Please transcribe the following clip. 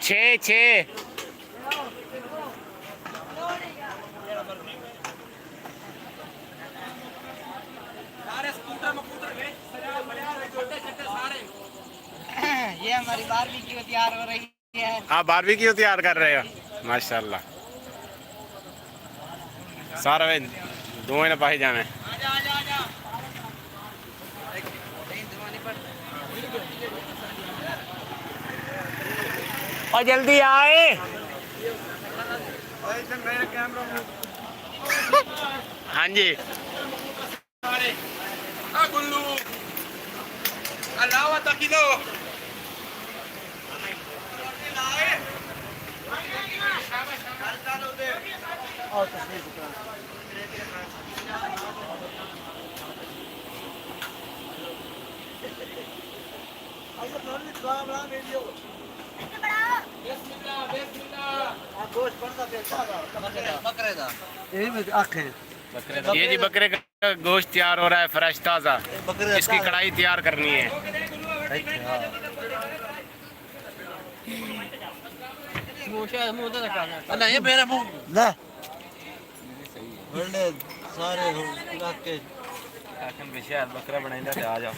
छः छः। ये हमारी बारबेक्यू तैयार हो रही है। आप बारबेक्यू तैयार कर रहे हो? माशाल्लाह। सारा वे दो ने पाए जाने। और जल्दी आए। हाँ जी। ये जी बकरे का गोश्त तैयार हो रहा है, फ्रेश ताज़ा। इसकी कढ़ाई तैयार करनी है। ये मेरा मुंह ना बड़े सारे इलाके बकरा बनाई आ जाओ।